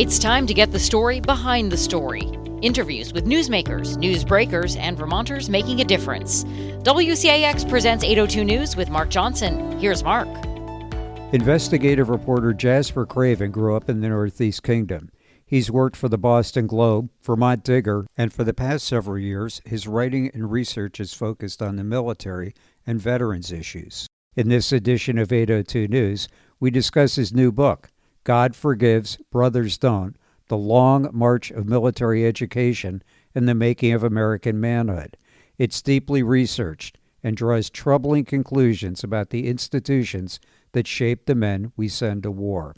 It's time to get the story behind the story. Interviews with newsmakers, newsbreakers, and Vermonters making a difference. WCAX presents 802 News with Mark Johnson. Here's Mark. Investigative reporter Jasper Craven grew up in the Northeast Kingdom. He's worked for the Boston Globe, Vermont Digger, and for the past several years, his writing and research is focused on the military and veterans issues. In this edition of 802 News, we discuss his new book, God Forgives, Brothers Don't, The Long March of Military Education and the Making of American Manhood. It's deeply researched and draws troubling conclusions about the institutions that shape the men we send to war.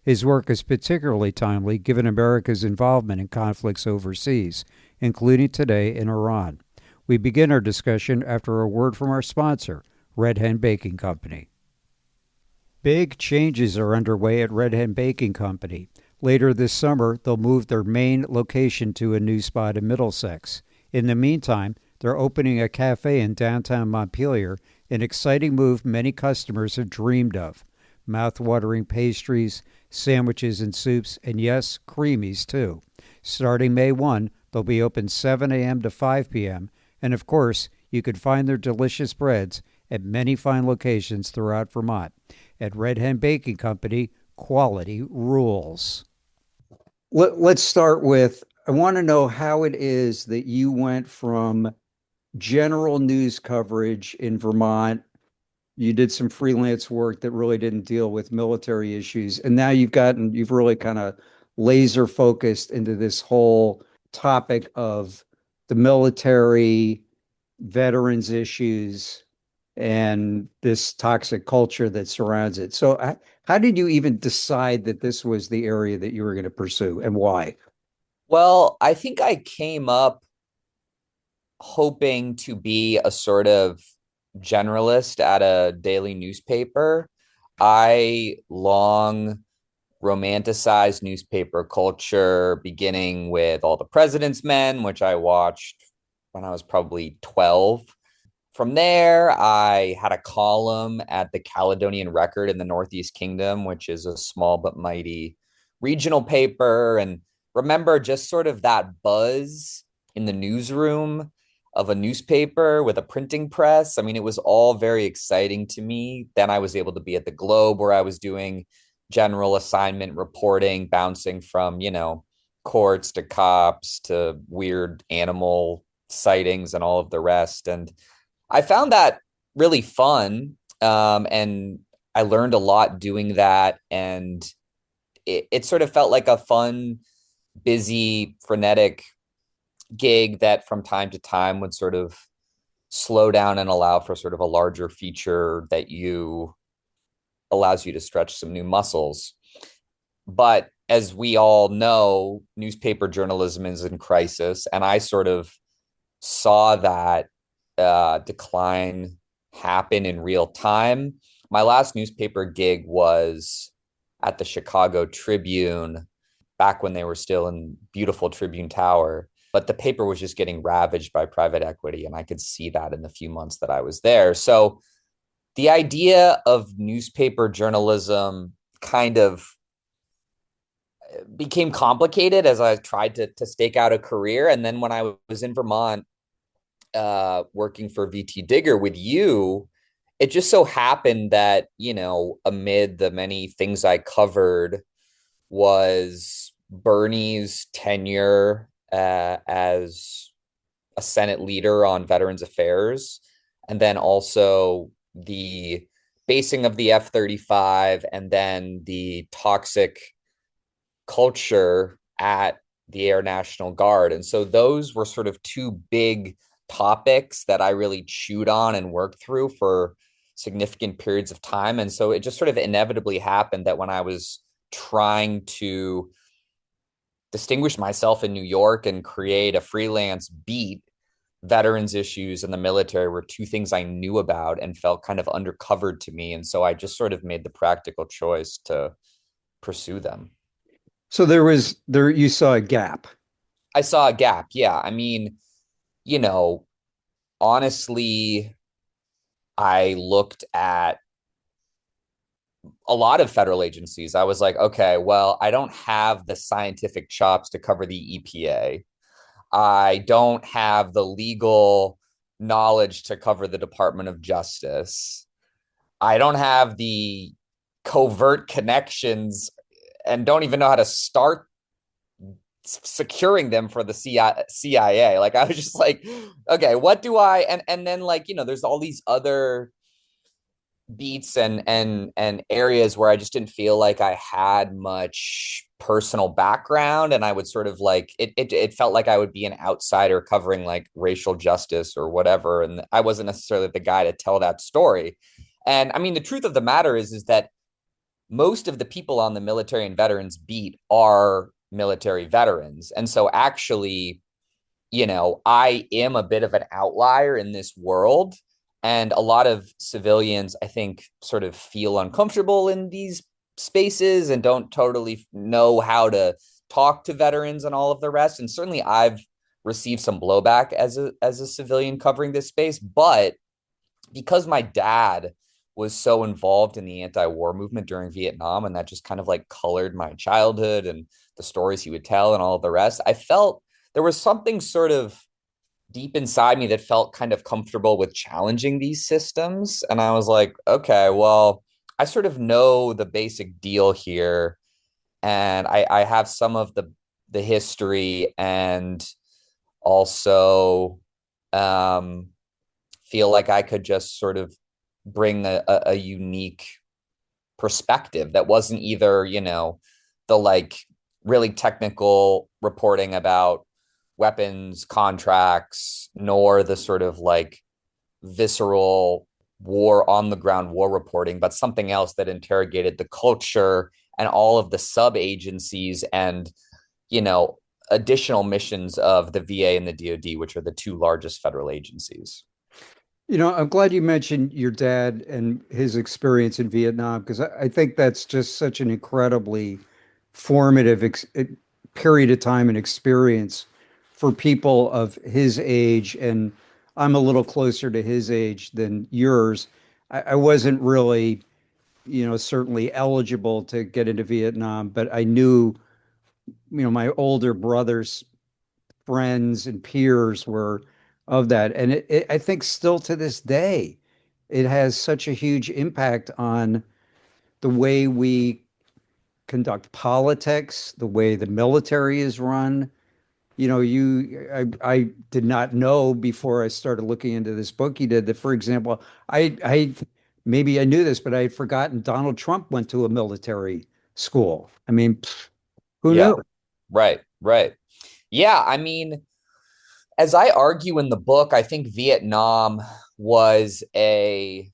His work is particularly timely given America's involvement in conflicts overseas, including today in Iran. We begin our discussion after a word from our sponsor, Red Hen Baking Company. Big changes are underway at Red Hen Baking Company. Later this summer, they'll move their main location to a new spot in Middlesex. In the meantime, they're opening a cafe in downtown Montpelier, an exciting move many customers have dreamed of. Mouth-watering pastries, sandwiches and soups, and yes, creamies too. Starting May 1, they'll be open 7 a.m. to 5 p.m., and of course, you can find their delicious breads at many fine locations throughout Vermont. At Red Hen Baking Company, quality rules. Let's start with, I want to know how it is that you went from general news coverage in Vermont. You did some freelance work that really didn't deal with military issues. And now you've really kind of laser focused into this whole topic of the military, veterans issues, and this toxic culture that surrounds it. So how did you even decide that this was the area that you were going to pursue, and why? Well, I think I came up hoping to be a sort of generalist at a daily newspaper. I long romanticized newspaper culture, beginning with All the President's Men, which I watched when I was probably 12. From there, I had a column at the Caledonian Record in the Northeast Kingdom, which is a small but mighty regional paper. And remember just sort of that buzz in the newsroom of a newspaper with a printing press. I mean, it was all very exciting to me. Then I was able to be at the Globe, where I was doing general assignment reporting, bouncing from, courts to cops to weird animal sightings and all of the rest. And I found that really fun. And I learned a lot doing that. And it sort of felt like a fun, busy, frenetic gig that from time to time would sort of slow down and allow for sort of a larger feature that allows you to stretch some new muscles. But as we all know, newspaper journalism is in crisis. And I sort of saw that decline happen in real time. My last newspaper gig was at the Chicago Tribune back when they were still in beautiful Tribune Tower. But the paper was just getting ravaged by private equity, and I could see that in the few months that I was there. So the idea of newspaper journalism kind of became complicated as I tried to stake out a career. And then when I was in Vermont, working for VT Digger with you, it just so happened that, amid the many things I covered was Bernie's tenure as a Senate leader on Veterans Affairs, and then also the basing of the F-35, and then the toxic culture at the Air National Guard. And so those were sort of two big topics that I really chewed on and worked through for significant periods of time. And so it just sort of inevitably happened that when I was trying to distinguish myself in New York and create a freelance beat, veterans issues and the military were two things I knew about and felt kind of undercovered to me. And so I just sort of made the practical choice to pursue them. So you saw a gap. I saw a gap. Yeah. I mean, honestly, I looked at a lot of federal agencies. I was like, okay, well, I don't have the scientific chops to cover the EPA. I don't have the legal knowledge to cover the Department of Justice. I don't have the covert connections and don't even know how to start securing them for the CIA. Like I was just like, okay, what do I and then like, there's all these other beats and areas where I just didn't feel like I had much personal background, and I would sort of like it felt like I would be an outsider covering like racial justice or whatever, and I wasn't necessarily the guy to tell that story. And I mean, the truth of the matter is that most of the people on the military and veterans beat are military veterans. And so actually, I am a bit of an outlier in this world. And a lot of civilians, I think, sort of feel uncomfortable in these spaces and don't totally know how to talk to veterans and all of the rest. And certainly I've received some blowback as a civilian covering this space. But because my dad was so involved in the anti-war movement during Vietnam, and that just kind of like colored my childhood and the stories he would tell and all of the rest, I felt there was something sort of deep inside me that felt kind of comfortable with challenging these systems. And I was like, okay, well, I sort of know the basic deal here. And I have some of the history, and also um, feel like I could just sort of bring a unique perspective that wasn't either, the like really technical reporting about weapons contracts, nor the sort of like visceral war on the ground war reporting, but something else that interrogated the culture and all of the sub agencies and, additional missions of the VA and the DoD, which are the two largest federal agencies. I'm glad you mentioned your dad and his experience in Vietnam because I think that's just such an incredibly formative period of time and experience for people of his age. And I'm a little closer to his age than yours. I wasn't really, certainly eligible to get into Vietnam, but I knew, my older brothers friends and peers were of that. And I think still to this day, it has such a huge impact on the way we conduct politics, the way the military is run. I did not know before I started looking into this book you did that, for example, maybe I knew this, but I had forgotten Donald Trump went to a military school. I mean, who Yeah, knew? right, right. Yeah, I mean, as I argue in the book, I think Vietnam was a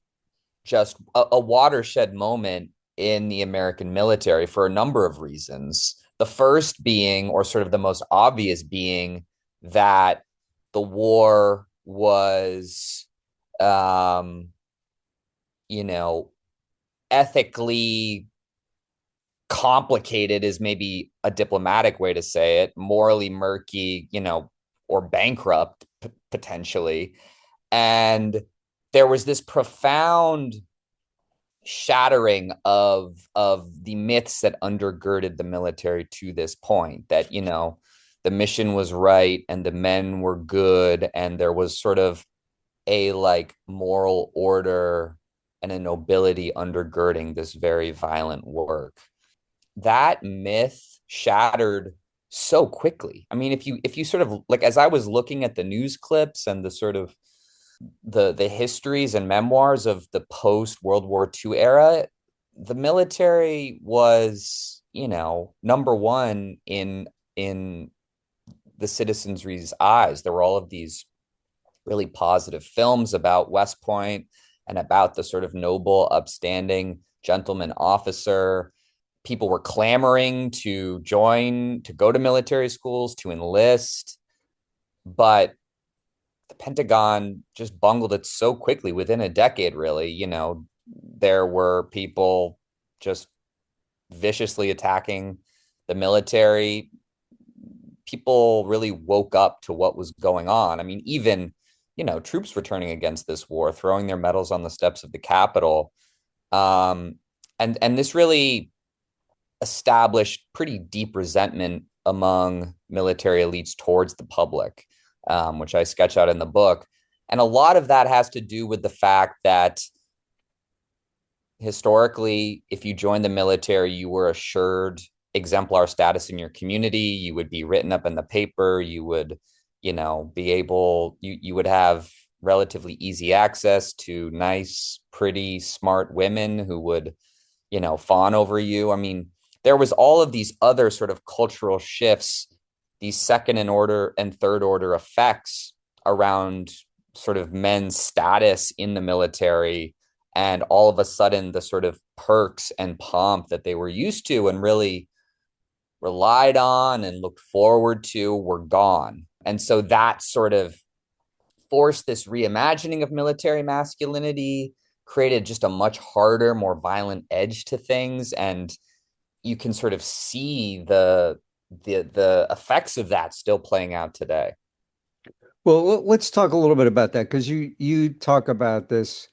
watershed moment in the American military for a number of reasons. The first being, or sort of the most obvious being, that the war was, um, you know, ethically complicated is maybe a diplomatic way to say it, morally murky, or bankrupt potentially. And there was this profound shattering of the myths that undergirded the military to this point, that the mission was right and the men were good, and there was sort of a like moral order and a nobility undergirding this very violent work. That myth shattered so quickly. I mean, if you sort of like, as I was looking at the news clips and the sort of the histories and memoirs of the post World War II era, the military was, number one in the citizenry's eyes. There were all of these really positive films about West Point and about the sort of noble, upstanding gentleman officer. People were clamoring to go to military schools, to enlist. But the Pentagon just bungled it so quickly within a decade, really. There were people just viciously attacking the military. People really woke up to what was going on. I mean, even, troops returning against this war, throwing their medals on the steps of the Capitol. Um, And this really established pretty deep resentment among military elites towards the public, which I sketch out in the book. And a lot of that has to do with the fact that historically, if you joined the military, you were assured exemplar status in your community. You would be written up in the paper. You would, be able, you would have relatively easy access to nice, pretty, smart women who would, fawn over you. I mean, there was all of these other sort of cultural shifts, these second and order and third order effects around sort of men's status in the military, and all of a sudden the sort of perks and pomp that they were used to and really relied on and looked forward to were gone. And so that sort of forced this reimagining of military masculinity, created just a much harder, more violent edge to things. And you can sort of see the effects of that still playing out today. Well, let's talk a little bit about that because you talk about this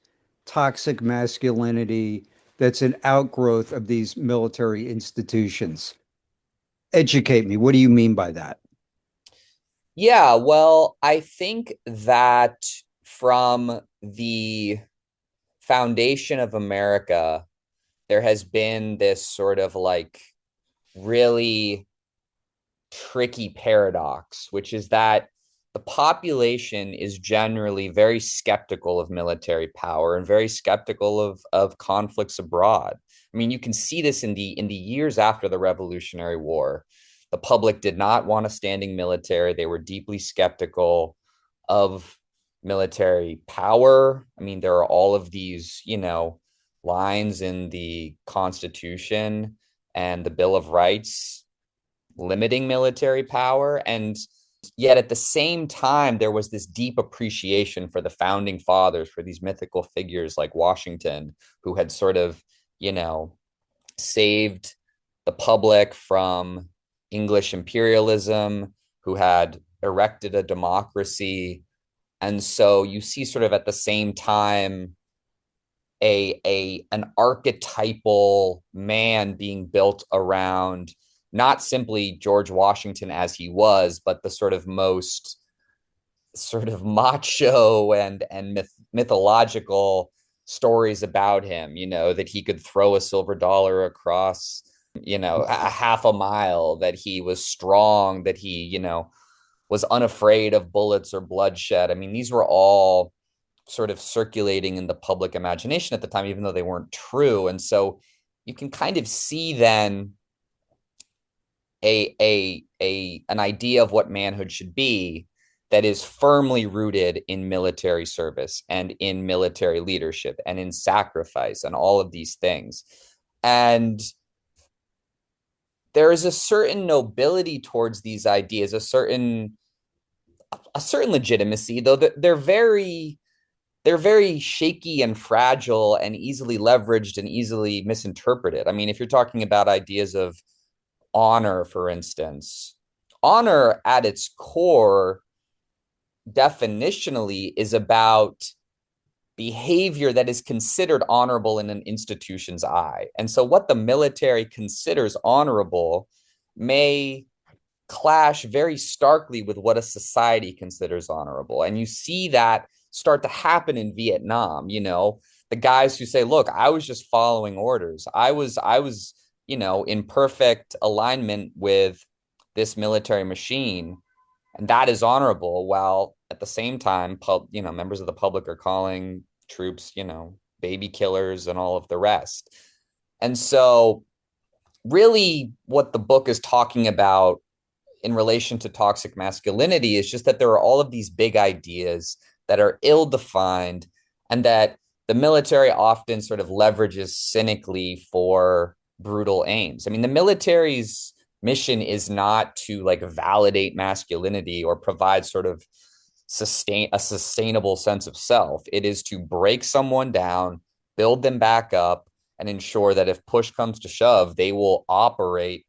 toxic masculinity that's an outgrowth of these military institutions. Educate me. What do you mean by that? Yeah, well, I think that from the foundation of America, there has been this sort of like really tricky paradox, which is that the population is generally very skeptical of military power and very skeptical of conflicts abroad. I mean, you can see this in the years after the Revolutionary War. The public did not want a standing military. They were deeply skeptical of military power. I mean, there are all of these, lines in the Constitution and the Bill of Rights limiting military power. And yet at the same time, there was this deep appreciation for the founding fathers, for these mythical figures like Washington, who had sort of, saved the public from English imperialism, who had erected a democracy. And so you see sort of at the same time an archetypal man being built around not simply George Washington as he was, but the sort of most sort of macho and mythological stories about him, that he could throw a silver dollar across, a half a mile, that he was strong, that he, was unafraid of bullets or bloodshed. I mean, these were all sort of circulating in the public imagination at the time, even though they weren't true. And so you can kind of see then an idea of what manhood should be that is firmly rooted in military service and in military leadership and in sacrifice and all of these things. And there is a certain nobility towards these ideas, a certain legitimacy, though they're very shaky and fragile and easily leveraged and easily misinterpreted. I mean, if you're talking about ideas of honor, for instance, honor at its core definitionally is about behavior that is considered honorable in an institution's eye. And so what the military considers honorable may clash very starkly with what a society considers honorable. And you see that start to happen in Vietnam, the guys who say, look, I was just following orders. I was, in perfect alignment with this military machine, and that is honorable. While at the same time, members of the public are calling troops, baby killers and all of the rest. And so really what the book is talking about in relation to toxic masculinity is just that there are all of these big ideas that are ill-defined and that the military often sort of leverages cynically for brutal aims. I mean, the military's mission is not to like validate masculinity or provide sort of a sustainable sense of self. It is to break someone down, build them back up, and ensure that if push comes to shove, they will operate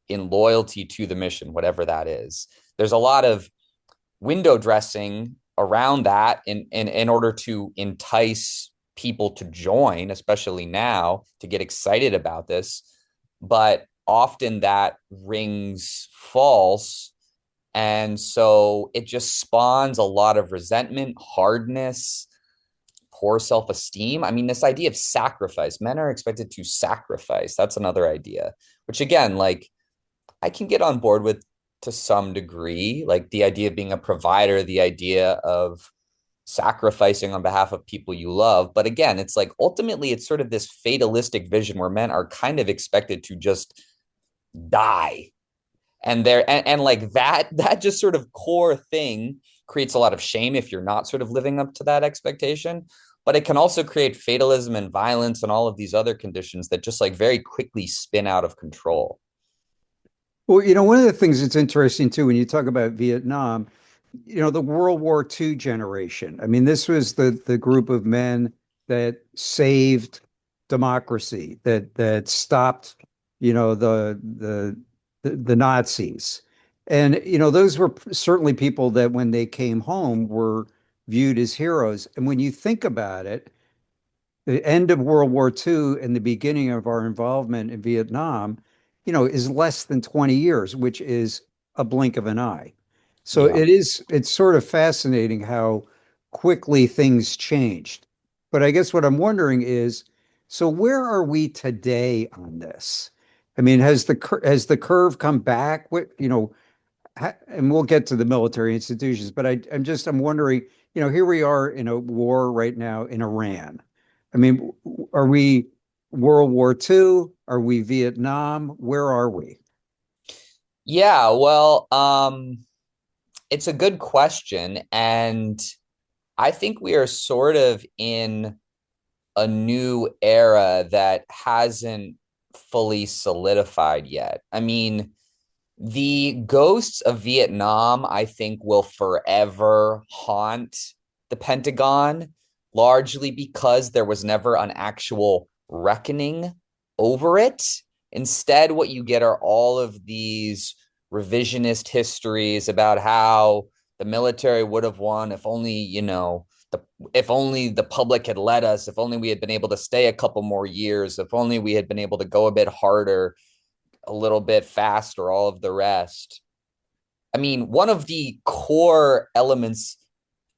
in loyalty to the mission, whatever that is. There's a lot of window dressing around that in order to entice people to join, especially now, to get excited about this. But often that rings false. And so it just spawns a lot of resentment, hardness, poor self-esteem. I mean, this idea of sacrifice, men are expected to sacrifice. That's another idea, which again, like I can get on board with to some degree, like the idea of being a provider, the idea of sacrificing on behalf of people you love. But again, it's like ultimately it's sort of this fatalistic vision where men are kind of expected to just die. And like that just sort of core thing creates a lot of shame if you're not sort of living up to that expectation. But it can also create fatalism and violence and all of these other conditions that just like very quickly spin out of control. Well, one of the things that's interesting too, when you talk about Vietnam, the World War II generation. I mean, this was the group of men that saved democracy, that stopped, the Nazis. And, those were certainly people that when they came home were viewed as heroes. And when you think about it, the end of World War II and the beginning of our involvement in Vietnam, is less than 20 years, which is a blink of an eye. So Yeah. it's sort of fascinating how quickly things changed. But I guess what I'm wondering is, so where are we today on this? I mean, has the curve come back? And we'll get to the military institutions, but I'm wondering, here we are in a war right now in Iran. I mean, are we World War II? Are we Vietnam? Where are we? Yeah, well, it's a good question. And I think we are sort of in a new era that hasn't fully solidified yet. I mean, the ghosts of Vietnam, I think, will forever haunt the Pentagon, largely because there was never an actual reckoning over it. Instead, what you get are all of these revisionist histories about how the military would have won if only, if only the public had let us, if only we had been able to stay a couple more years, if only we had been able to go a bit harder, a little bit faster, all of the rest. I mean, one of the core elements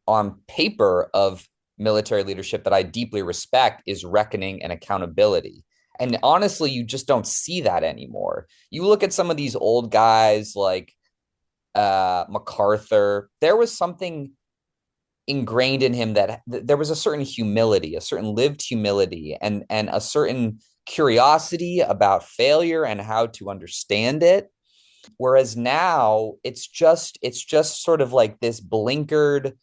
on paper of military leadership that I deeply respect is reckoning and accountability. And honestly, you just don't see that anymore. You look at some of these old guys like MacArthur, there was something ingrained in him that there was a certain humility, a certain lived humility, and a certain curiosity about failure and how to understand it. Whereas now it's just sort of like this blinkered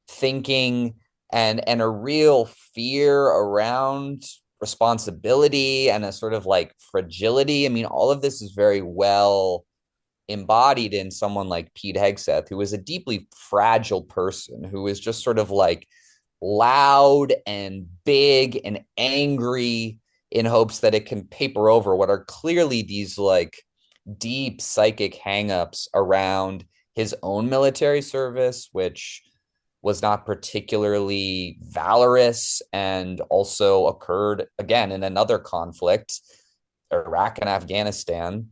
thinking and a real fear around responsibility and a sort of like fragility. I mean, all of this is very well embodied in someone like Pete Hegseth, who is a deeply fragile person, who is just sort of like loud and big and angry in hopes that it can paper over what are clearly these like deep psychic hangups around his own military service, which was not particularly valorous and also occurred again in another conflict, Iraq and Afghanistan,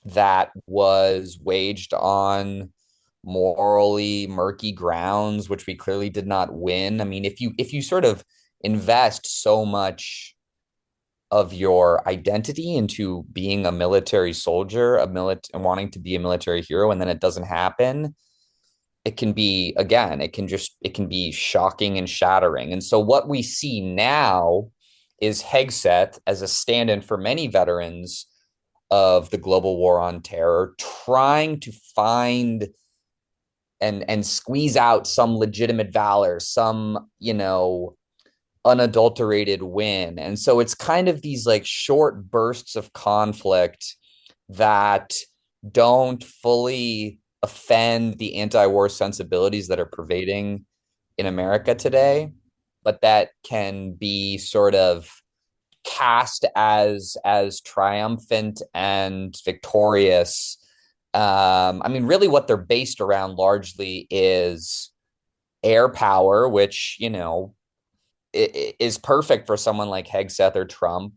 that was waged on morally murky grounds, which we clearly did not win. I mean, if you sort of invest so much of your identity into being a military soldier, and wanting to be a military hero, and then it doesn't happen, it can be, again, it can be shocking and shattering. And so what we see now is Hegseth as a stand-in for many veterans of the global war on terror, trying to find and squeeze out some legitimate valor, some, unadulterated win. And so it's kind of these like short bursts of conflict that don't fully offend the anti-war sensibilities that are pervading in America today, but that can be sort of cast as triumphant and victorious. I mean, really what they're based around largely is air power, which, is perfect for someone like Hegseth or Trump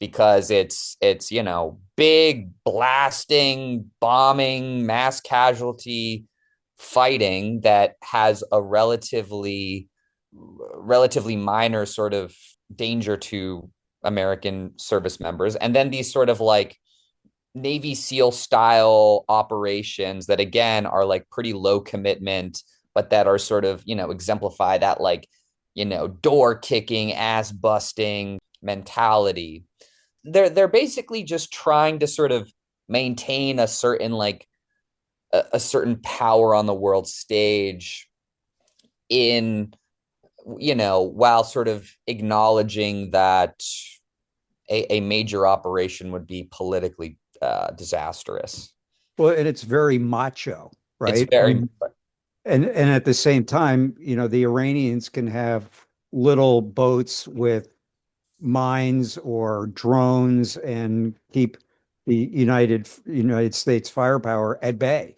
because it's big blasting, bombing, mass casualty fighting that has a relatively minor sort of danger to American service members. And then these sort of like Navy SEAL style operations that again are like pretty low commitment, but that are sort of, exemplify that like, door kicking, ass busting mentality. They're basically just trying to sort of maintain a certain like a certain power on the world stage in while sort of acknowledging that a major operation would be politically disastrous. Well, and it's very macho, It's right? I very mean, and at the same time, the Iranians can have little boats with mines or drones and keep the United States firepower at bay.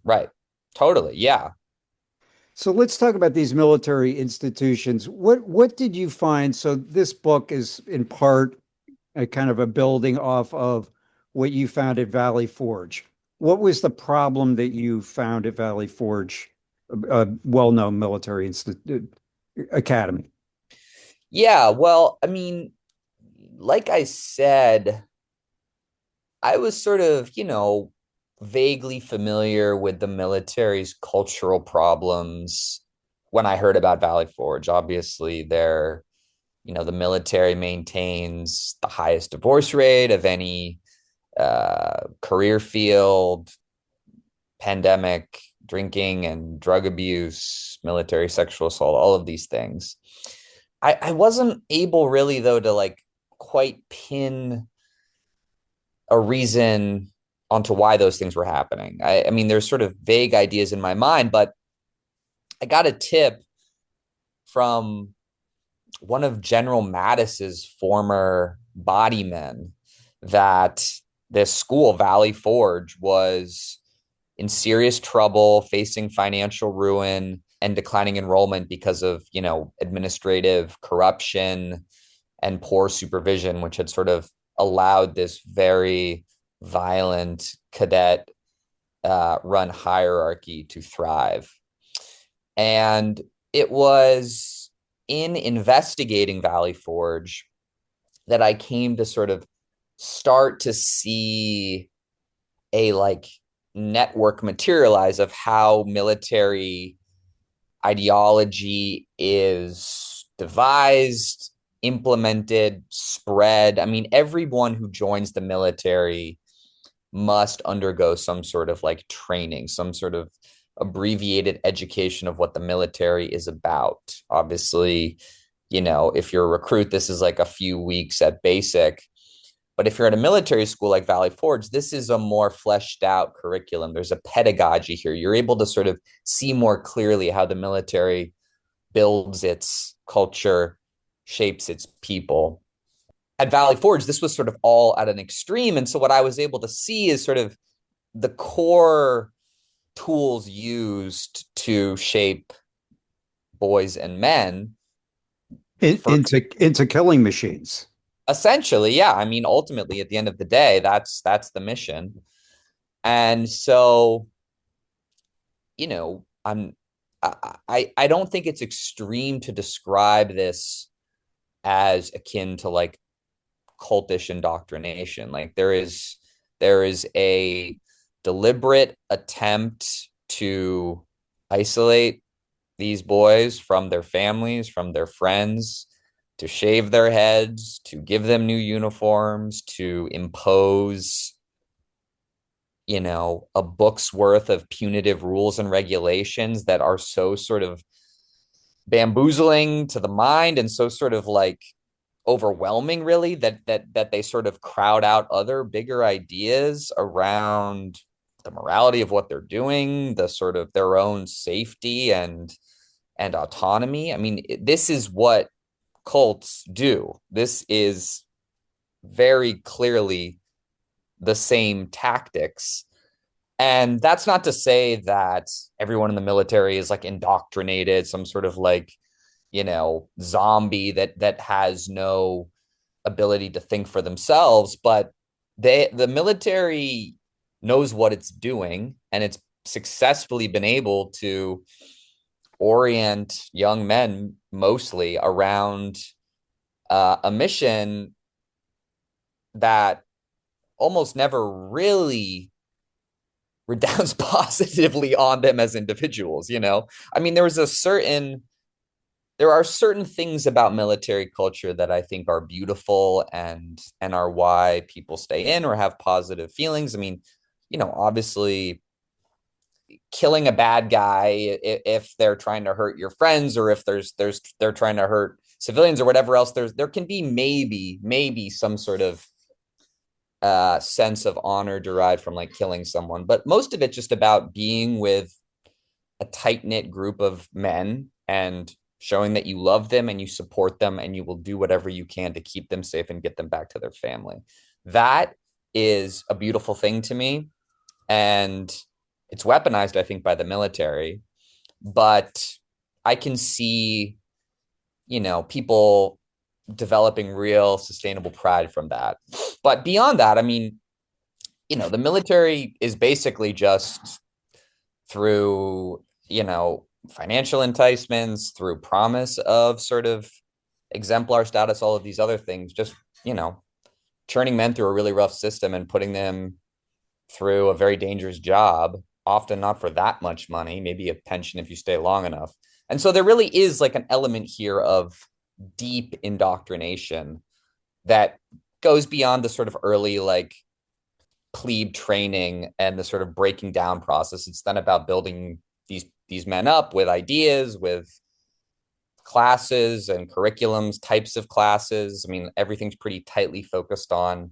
right. Totally. Yeah. So let's talk about these military institutions. What did you find? So this book is in part a kind of a building off of what you found at Valley Forge. What was the problem that you found at Valley Forge, a well-known military academy? Yeah. Well, I mean, like I said, I was sort of, vaguely familiar with the military's cultural problems when I heard about Valley Forge. Obviously, the military maintains the highest divorce rate of any career field, pandemic, drinking and drug abuse, military sexual assault, all of these things. I wasn't able really, though, to like quite pin a reason onto why those things were happening. I mean, there's sort of vague ideas in my mind, but I got a tip from one of General Mattis's former body men that this school, Valley Forge, was in serious trouble, facing financial ruin and declining enrollment because of, administrative corruption and poor supervision, which had sort of allowed this very violent cadet run hierarchy to thrive. And it was in investigating Valley Forge that I came to sort of start to see a like network materialize of how military ideology is devised, implemented, spread. I mean, everyone who joins the military must undergo some sort of like training, some sort of abbreviated education of what the military is about. Obviously, if you're a recruit, this is like a few weeks at basic. But if you're at a military school like Valley Forge, this is a more fleshed out curriculum. There's a pedagogy here. You're able to sort of see more clearly how the military builds its culture, shapes its people. At Valley Forge, this was sort of all at an extreme. And so what I was able to see is sort of the core tools used to shape boys and men Into killing machines. essentially. Yeah. I mean, ultimately, at the end of the day, that's the mission. And so, I don't think it's extreme to describe this as akin to like cultish indoctrination. Like there is a deliberate attempt to isolate these boys from their families, from their friends, to shave their heads, to give them new uniforms, to impose, a book's worth of punitive rules and regulations that are so sort of bamboozling to the mind and so sort of like overwhelming, really, that they sort of crowd out other bigger ideas around the morality of what they're doing, the sort of their own safety and autonomy. I mean, this is what cults do. This is very clearly the same tactics. And that's not to say that everyone in the military is like indoctrinated, some sort of like, zombie that has no ability to think for themselves. But the military knows what it's doing, and it's successfully been able to orient young men mostly around a mission that almost never really redounds positively on them as individuals. I mean, there are certain things about military culture that I think are beautiful and are why people stay in or have positive feelings. I mean, obviously killing a bad guy if they're trying to hurt your friends, or if they're trying to hurt civilians or whatever else, there can be maybe some sort of sense of honor derived from like killing someone, but most of it's just about being with a tight knit group of men and showing that you love them and you support them and you will do whatever you can to keep them safe and get them back to their family. That is a beautiful thing to me. And it's weaponized, I think, by the military. But I can see, people developing real sustainable pride from that. But beyond that, I mean, the military is basically just through, financial enticements, through promise of sort of exemplar status, all of these other things, just, churning men through a really rough system and putting them through a very dangerous job, often not for that much money, maybe a pension if you stay long enough. And so there really is like an element here of deep indoctrination that goes beyond the sort of early like plebe training and the sort of breaking down process. It's then about building these men up with ideas, with classes and curriculums, types of classes. I mean, everything's pretty tightly focused on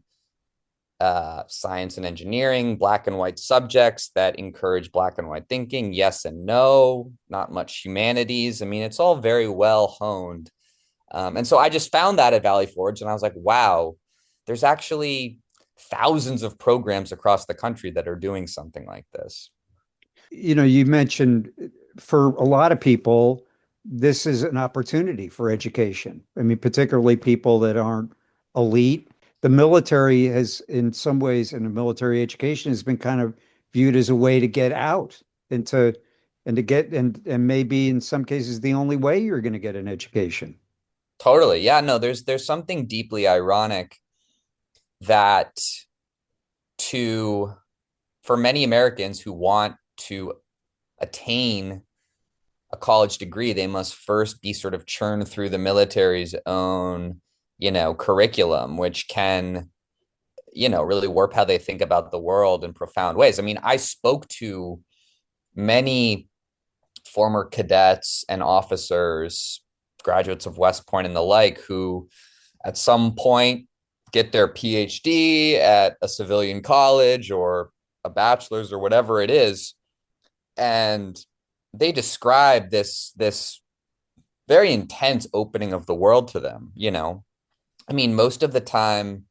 science and engineering, black and white subjects that encourage black and white thinking, yes and no, not much humanities. I mean, it's all very well honed. And so I just found that at Valley Forge, and I was like, wow, there's actually thousands of programs across the country that are doing something like this. You mentioned for a lot of people, this is an opportunity for education. I mean, particularly people that aren't elite. The military has, in some ways, and the military education has been kind of viewed as a way to get out and to get and maybe in some cases the only way you're going to get an education. Totally. Yeah, no, there's something deeply ironic that to for many Americans who want to attain a college degree, they must first be sort of churned through the military's own, curriculum, which can, really warp how they think about the world in profound ways. I mean, I spoke to many former cadets and officers, graduates of West Point and the like, who at some point get their PhD at a civilian college or a bachelor's or whatever it is. And they describe this very intense opening of the world to them. I mean, most of the time,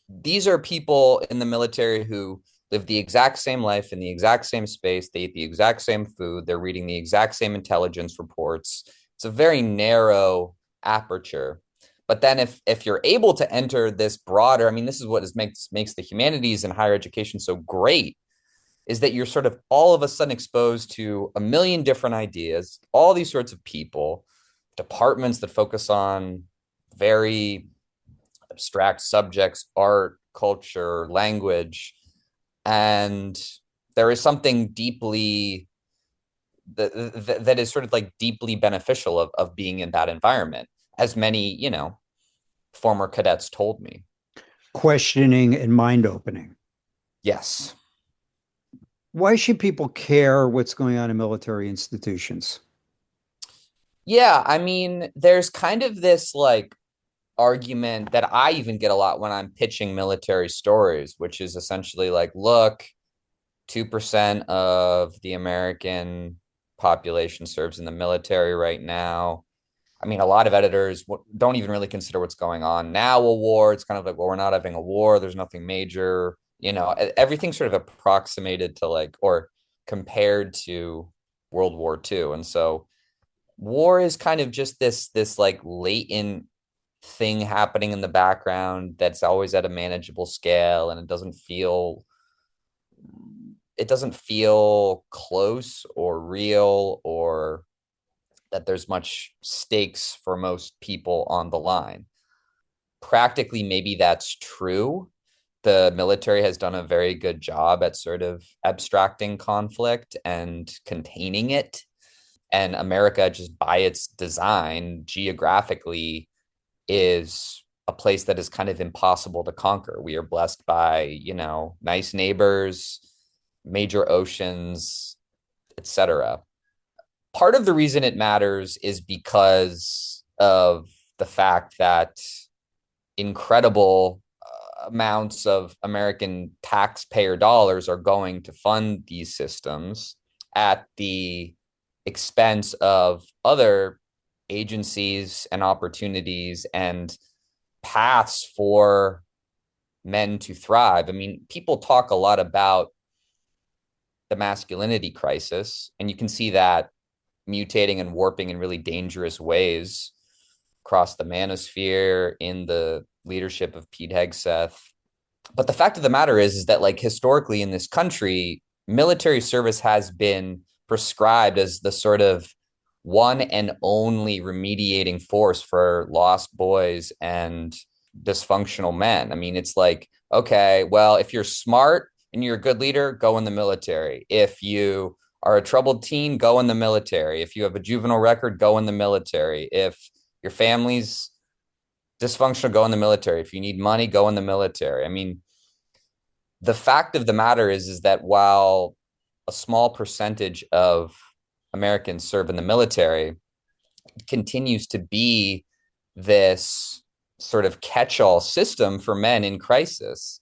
these are people in the military who live the exact same life in the exact same space. They eat the exact same food. They're reading the exact same intelligence reports. It's a very narrow aperture. But then if you're able to enter this broader, I mean, this is what makes the humanities and higher education so great, is that you're sort of all of a sudden exposed to a million different ideas, all these sorts of people, departments that focus on very abstract subjects, art, culture, language. And there is something deeply that is sort of like deeply beneficial of being in that environment, as many, former cadets told me. Questioning and mind opening. Yes. Why should people care what's going on in military institutions? Yeah, I mean, there's kind of this like argument that I even get a lot when I'm pitching military stories, which is essentially like, look, 2% of the American population serves in the military right now. I mean, a lot of editors don't even really consider what's going on now a war. It's kind of like, well, we're not having a war. There's nothing major. Everything's sort of approximated to like, or compared to World War II. And so war is kind of just this like latent thing happening in the background that's always at a manageable scale, and it doesn't feel close or real, or that there's much stakes for most people on the line. Practically, maybe that's true. The military has done a very good job at sort of abstracting conflict and containing it. And America, just by its design, geographically, is a place that is kind of impossible to conquer. We are blessed by, nice neighbors, major oceans, etc. Part of the reason it matters is because of the fact that incredible amounts of American taxpayer dollars are going to fund these systems at the expense of other agencies and opportunities and paths for men to thrive. I mean, people talk a lot about the masculinity crisis, and you can see that mutating and warping in really dangerous ways across the manosphere in the leadership of Pete Hegseth. But the fact of the matter is that, like, historically in this country, military service has been prescribed as the sort of one and only remediating force for lost boys and dysfunctional men. I mean, it's like, okay, well, if you're smart and you're a good leader, go in the military. If you are a troubled teen, go in the military. If you have a juvenile record, go in the military. If your family's dysfunctional, go in the military. If you need money, go in the military. I mean, the fact of the matter is that while a small percentage of Americans serve in the military, it continues to be this sort of catch-all system for men in crisis.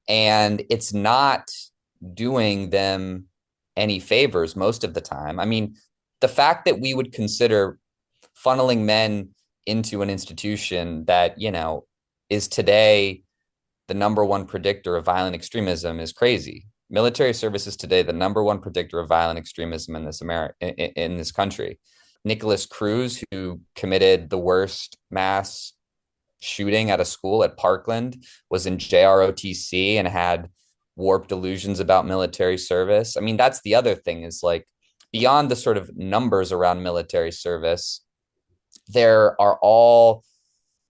And it's not doing them any favors most of the time. I mean, the fact that we would consider funneling men into an institution that, is today the number one predictor of violent extremism is crazy. Military service is today the number one predictor of violent extremism in this country. Nicholas Cruz, who committed the worst mass shooting at a school at Parkland, was in JROTC and had warped delusions about military service. I mean, that's the other thing, is like, beyond the sort of numbers around military service, there are all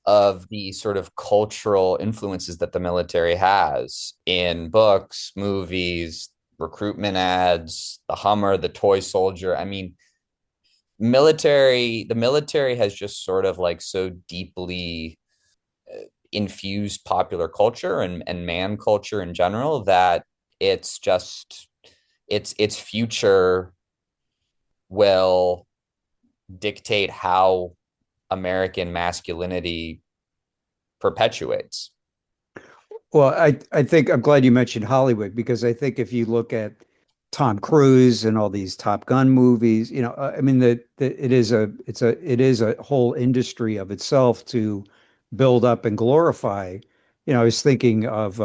of the sort of cultural influences that the military has in books, movies, recruitment ads, the Hummer, the toy soldier. I mean, the military has just sort of like so deeply infused popular culture and man culture in general that it's just its future will dictate how American masculinity perpetuates. Well, I think I'm glad you mentioned Hollywood, because I think if you look at Tom Cruise and all these Top Gun movies, I mean, it is a whole industry of itself to build up and glorify. I was thinking of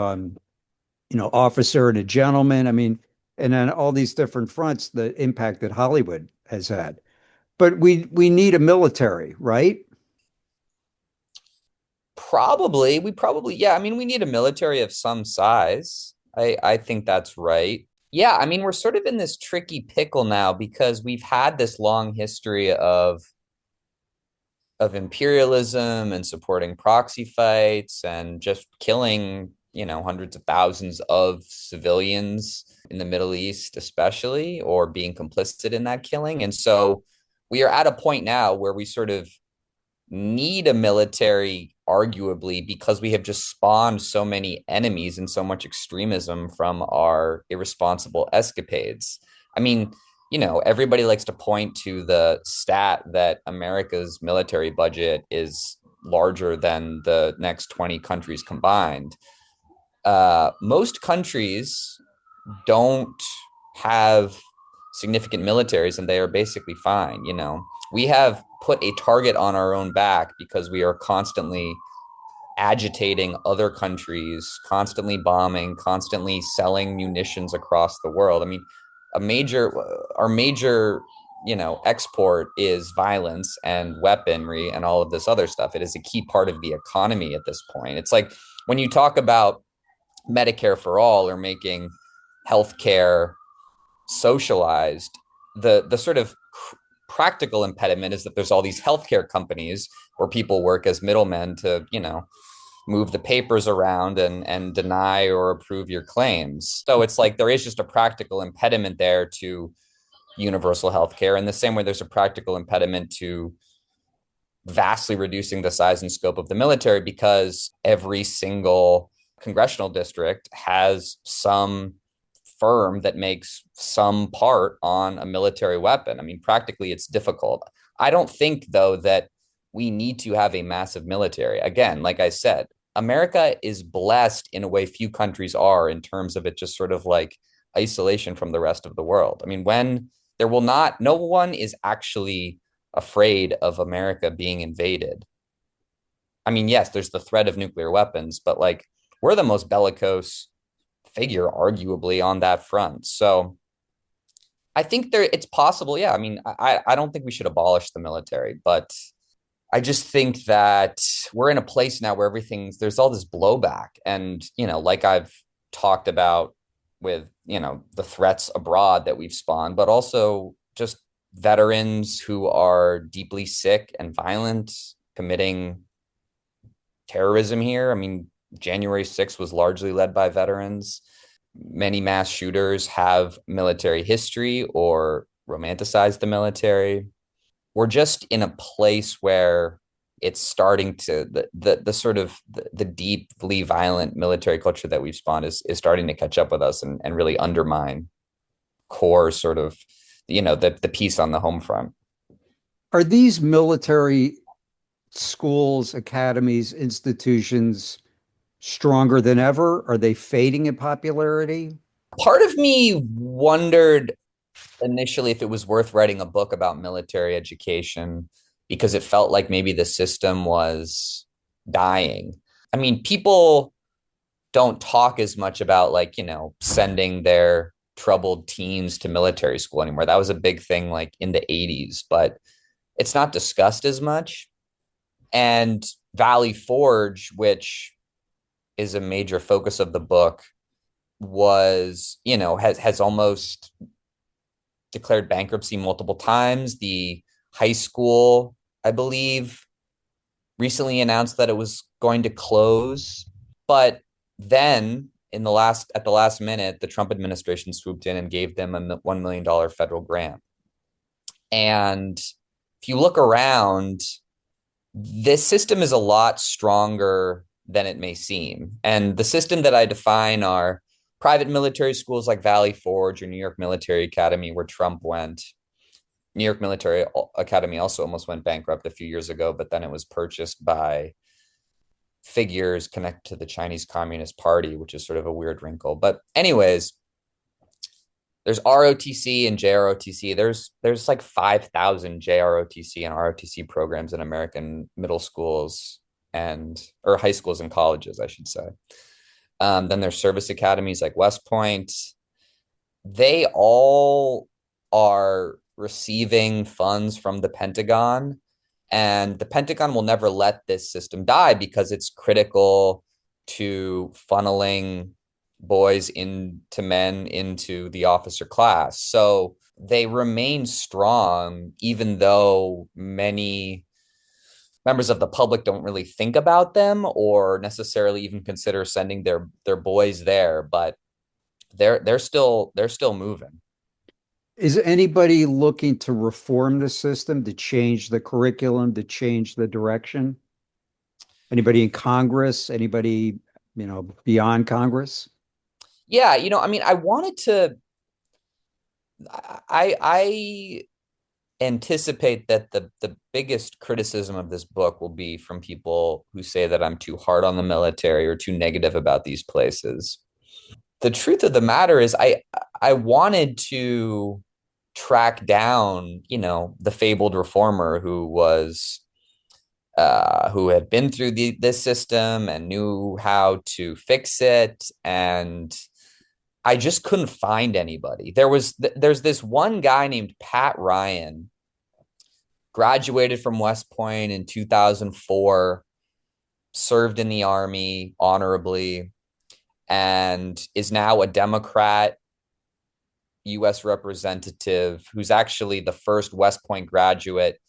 Officer and a Gentleman. I mean, and then all these different fronts, the impact that Hollywood has had. But we need a military, right? Yeah. I mean, we need a military of some size. I think that's right. Yeah, I mean, we're sort of in this tricky pickle now because we've had this long history of imperialism and supporting proxy fights and just killing, hundreds of thousands of civilians in the Middle East, especially, or being complicit in that killing. And so we are at a point now where we sort of need a military, arguably, because we have just spawned so many enemies and so much extremism from our irresponsible escapades. I mean, everybody likes to point to the stat that America's military budget is larger than the next 20 countries combined. Most countries don't have significant militaries and they are basically fine. We have put a target on our own back because we are constantly agitating other countries, constantly bombing, constantly selling munitions across the world. I mean, our major export is violence and weaponry and all of this other stuff. It is a key part of the economy at this point. It's like when you talk about Medicare for all or making healthcare socialized, the sort of practical impediment is that there's all these healthcare companies where people work as middlemen to, move the papers around and deny or approve your claims. So it's like there is just a practical impediment there to universal health care in the same way there's a practical impediment to vastly reducing the size and scope of the military because every single congressional district has some firm that makes some part on a military weapon. I mean, practically it's difficult. I don't think, though, that we need to have a massive military. Again, like I said, America is blessed in a way few countries are in terms of it just sort of like isolation from the rest of the world. I mean, when there will not, no one is actually afraid of America being invaded. I mean, yes, there's the threat of nuclear weapons, but like we're the most bellicose figure, arguably, on that front. So I think it's possible. Yeah. I mean, I don't think we should abolish the military, but I just think that we're in a place now where there's all this blowback. And, like I've talked about with, the threats abroad that we've spawned, but also just veterans who are deeply sick and violent, committing terrorism here. I mean, January 6th was largely led by veterans. Many mass shooters have military history or romanticize the military. We're just in a place where it's starting to the sort of the deeply violent military culture that we've spawned is starting to catch up with us and really undermine core sort of the peace on the home front. Are these military schools, academies, institutions stronger than ever? Are they fading in popularity? Part of me wondered initially if it was worth writing a book about military education because it felt like maybe the system was dying. I mean, people don't talk as much about like, sending their troubled teens to military school anymore. That was a big thing like in the 80s, but it's not discussed as much. And Valley Forge, which is a major focus of the book, was, has almost declared bankruptcy multiple times. The high school, I believe, recently announced that it was going to close. But then at the last minute, the Trump administration swooped in and gave them a $1 million federal grant. And if you look around, this system is a lot stronger than it may seem. And the system that I define are private military schools like Valley Forge or New York Military Academy, where Trump went. New York Military Academy also almost went bankrupt a few years ago, but then it was purchased by figures connected to the Chinese Communist Party, which is sort of a weird wrinkle. But anyways, there's ROTC and JROTC. There's like 5,000 JROTC and ROTC programs in American middle schools or high schools and colleges, I should say. Then there's service academies like West Point. They all are receiving funds from the Pentagon, and the Pentagon will never let this system die because it's critical to funneling boys into men into the officer class. So they remain strong, even though many members of the public don't really think about them or necessarily even consider sending their boys there, but they're still moving. Is anybody looking to reform the system, to change the curriculum, to change the direction? Anybody in Congress? Anybody, beyond Congress? Yeah, I mean, I anticipate that the biggest criticism of this book will be from people who say that I'm too hard on the military or too negative about these places. The truth of the matter is I wanted to track down, the fabled reformer who had been through this system and knew how to fix it. And I just couldn't find anybody. There's this one guy named Pat Ryan, graduated from West Point in 2004, served in the Army honorably, and is now a Democrat U.S. representative who's actually the first West Point graduate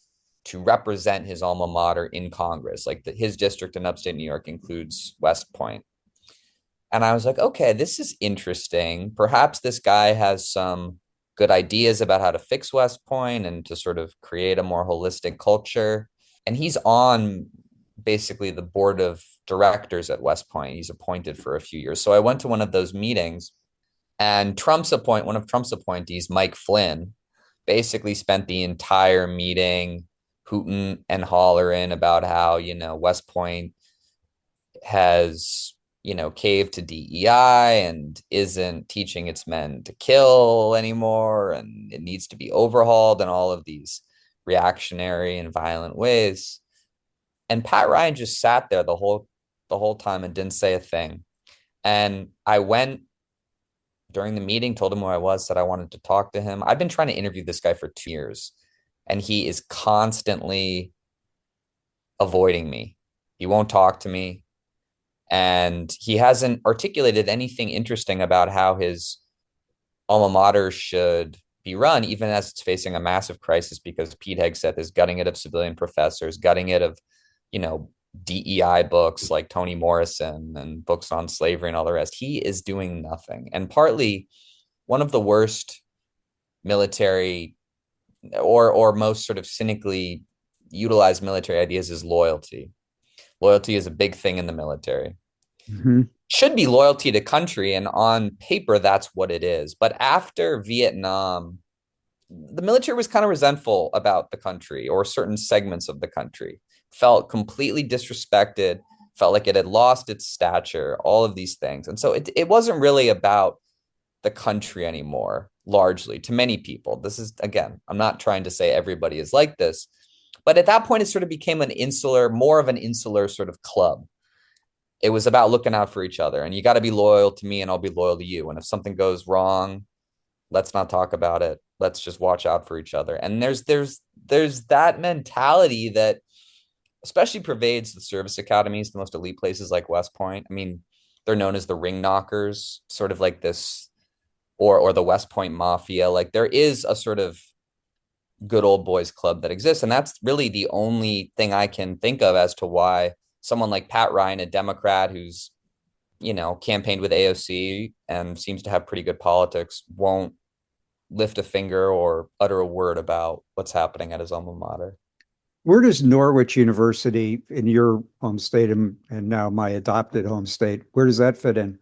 to represent his alma mater in Congress. Like his district in upstate New York includes West Point. And I was like, okay, this is interesting. Perhaps this guy has some good ideas about how to fix West Point and to sort of create a more holistic culture. And he's on basically the board of directors at West Point. He's appointed for a few years. So I went to one of those meetings, and one of Trump's appointees, Mike Flynn, basically spent the entire meeting hooting and hollering about how, West Point has, caved to DEI and isn't teaching its men to kill anymore, and it needs to be overhauled in all of these reactionary and violent ways. And Pat Ryan just sat there the whole time and didn't say a thing. And I went during the meeting, told him who I was, said I wanted to talk to him. I've been trying to interview this guy for 2 years, and he is constantly avoiding me. He won't talk to me. And he hasn't articulated anything interesting about how his alma mater should be run, even as it's facing a massive crisis because Pete Hegseth is gutting it of civilian professors, gutting it of, DEI books like Toni Morrison and books on slavery and all the rest. He is doing nothing. And partly one of the worst military or most sort of cynically utilized military ideas is loyalty. Loyalty is a big thing in the military. Mm-hmm. Should be loyalty to country, and on paper, that's what it is. But after Vietnam, the military was kind of resentful about the country or certain segments of the country, felt completely disrespected, felt like it had lost its stature, all of these things. And so it wasn't really about the country anymore, largely, to many people. This is, again, I'm not trying to say everybody is like this, but at that point, it sort of became more of an insular sort of club. It was about looking out for each other, and you got to be loyal to me and I'll be loyal to you. And if something goes wrong, let's not talk about it. Let's just watch out for each other. And there's that mentality that especially pervades the service academies, the most elite places like West Point. I mean, they're known as the ring knockers, sort of like this, or the West Point Mafia. Like there is a sort of good old boys club that exists. And that's really the only thing I can think of as to why someone like Pat Ryan, a Democrat who's, campaigned with AOC and seems to have pretty good politics, won't lift a finger or utter a word about what's happening at his alma mater. Where does Norwich University in your home state and now my adopted home state, where does that fit in?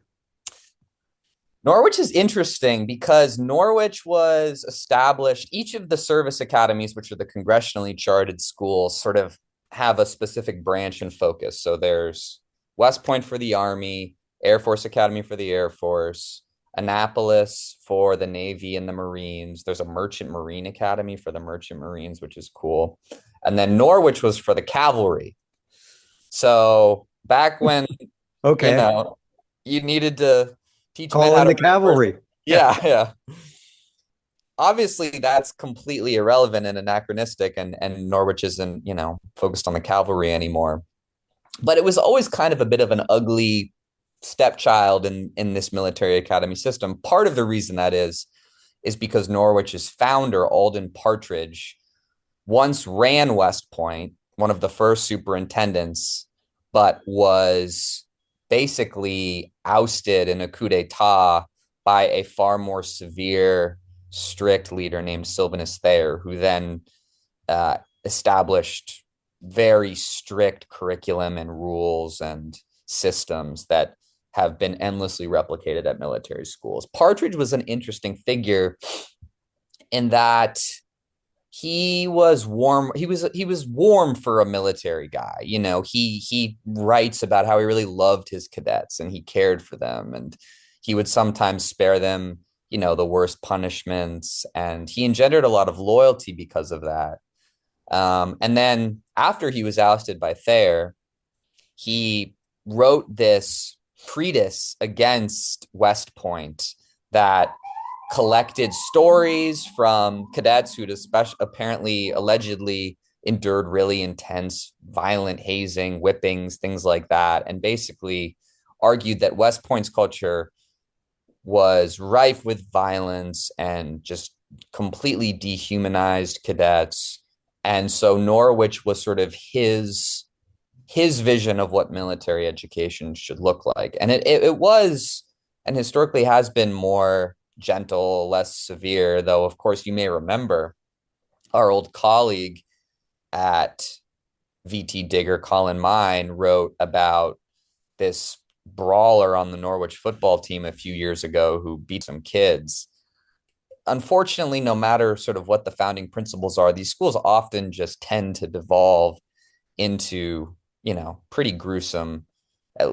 Norwich is interesting because Norwich was established. Each of the service academies, which are the congressionally charted schools, sort of have a specific branch and focus. So there's West Point for the Army, Air Force Academy for the Air Force, Annapolis for the Navy and the Marines. There's a Merchant Marine Academy for the Merchant Marines, which is cool. And then Norwich was for the cavalry. So back when, Okay. You needed to teach men Call how in to the cavalry. Yeah, yeah. Obviously, that's completely irrelevant and anachronistic, and Norwich isn't, focused on the cavalry anymore. But it was always kind of a bit of an ugly stepchild in this military academy system. Part of the reason that is because Norwich's founder, Alden Partridge, once ran West Point, one of the first superintendents, but was basically ousted in a coup d'etat by a far more severe, strict leader named Sylvanus Thayer, who then established very strict curriculum and rules and systems that have been endlessly replicated at military schools. Partridge was an interesting figure in that he was warm. He was warm for a military guy. He writes about how he really loved his cadets and he cared for them, and he would sometimes spare them, the worst punishments, and he engendered a lot of loyalty because of that. And then after he was ousted by Thayer, he wrote this treatise against West Point that collected stories from cadets who'd especially apparently allegedly endured really intense violent hazing, whippings, things like that, and basically argued that West Point's culture was rife with violence and just completely dehumanized cadets. And so Norwich was sort of his vision of what military education should look like. And it was and historically has been more gentle, less severe, though, of course, you may remember our old colleague at VT Digger, Colin Mine, wrote about this brawler on the Norwich football team a few years ago who beat some kids. Unfortunately, no matter sort of what the founding principles are, these schools often just tend to devolve into, pretty gruesome,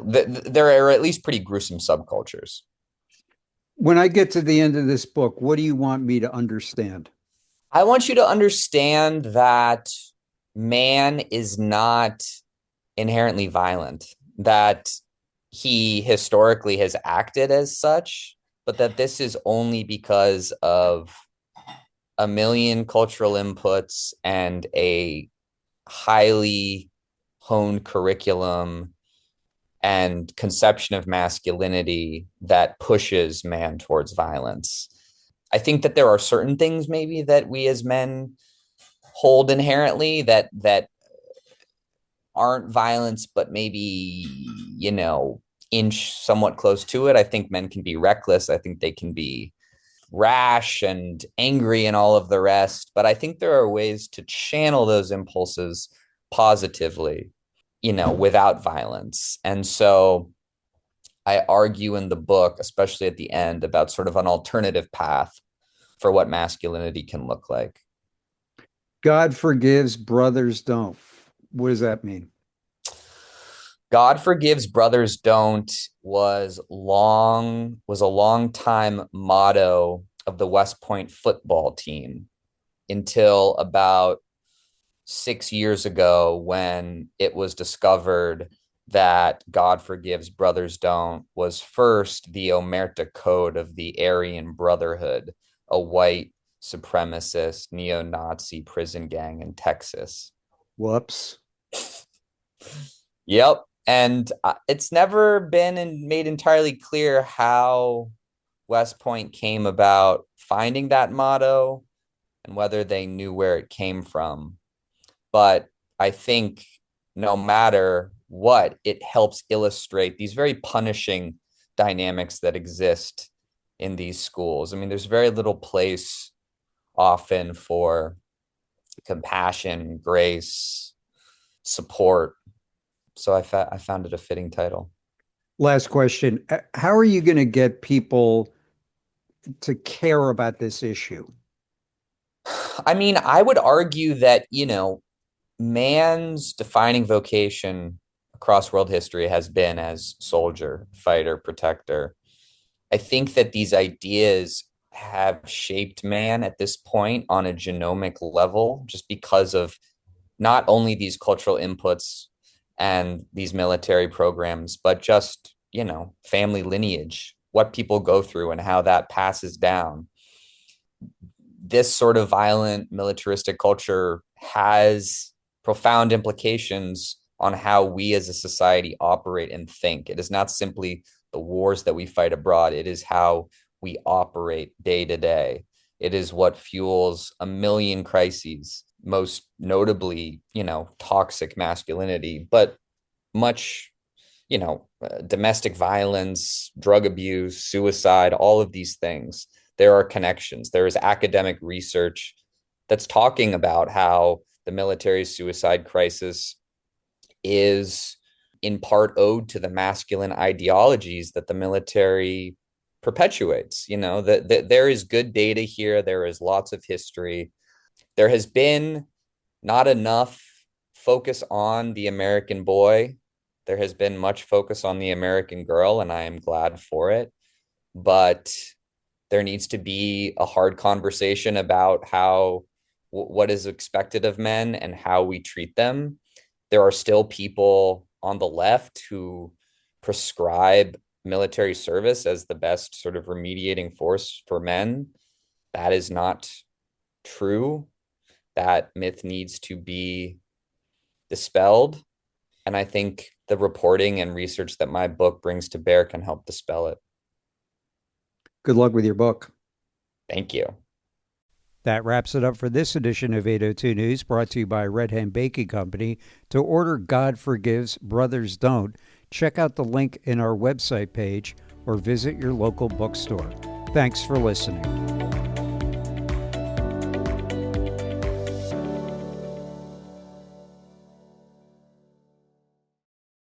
there are at least pretty gruesome subcultures. When I get to the end of this book, what do you want me to understand? I want you to understand that man is not inherently violent, that he historically has acted as such, but that this is only because of a million cultural inputs and a highly honed curriculum and conception of masculinity that pushes man towards violence. I think that there are certain things maybe that we as men hold inherently that aren't violence, but maybe, inch somewhat close to it. I think men can be reckless. I think they can be rash and angry and all of the rest. But I think there are ways to channel those impulses positively, without violence. And so I argue in the book, especially at the end, about sort of an alternative path for what masculinity can look like. God forgives, brothers don't. What does that mean? God forgives, brothers don't was a long time motto of the West Point football team until about 6 years ago when it was discovered that God forgives, brothers don't was first the Omerta Code of the Aryan Brotherhood, a white supremacist neo-Nazi prison gang in Texas. Whoops. Yep. And it's never been made entirely clear how West Point came about finding that motto and whether they knew where it came from. But I think no matter what, it helps illustrate these very punishing dynamics that exist in these schools. I mean, there's very little place often for compassion, grace, support. So I found it a fitting title. Last question. How are you going to get people to care about this issue? I mean, I would argue that, man's defining vocation across world history has been as soldier, fighter, protector. I think that these ideas have shaped man at this point on a genomic level, just because of not only these cultural inputs and these military programs, but just, family lineage, what people go through and how that passes down. This sort of violent militaristic culture has profound implications on how we as a society operate and think. It is not simply the wars that we fight abroad, it is how we operate day to day. It is what fuels a million crises, most notably, toxic masculinity, but much, domestic violence, drug abuse, suicide, all of these things. There are connections. There is academic research that's talking about how the military suicide crisis is in part owed to the masculine ideologies that the military perpetuates. That there is good data here. There is lots of history. There has been not enough focus on the American boy. There has been much focus on the American girl, and I am glad for it. But there needs to be a hard conversation about what is expected of men and how we treat them. There are still people on the left who prescribe military service as the best sort of remediating force for men. That is not true. That myth needs to be dispelled. And I think the reporting and research that my book brings to bear can help dispel it. Good luck with your book. Thank you. That wraps it up for this edition of 802 News, brought to you by Red Hen Baking Company. To order God Forgives, Brothers Don't, check out the link in our website page or visit your local bookstore. Thanks for listening.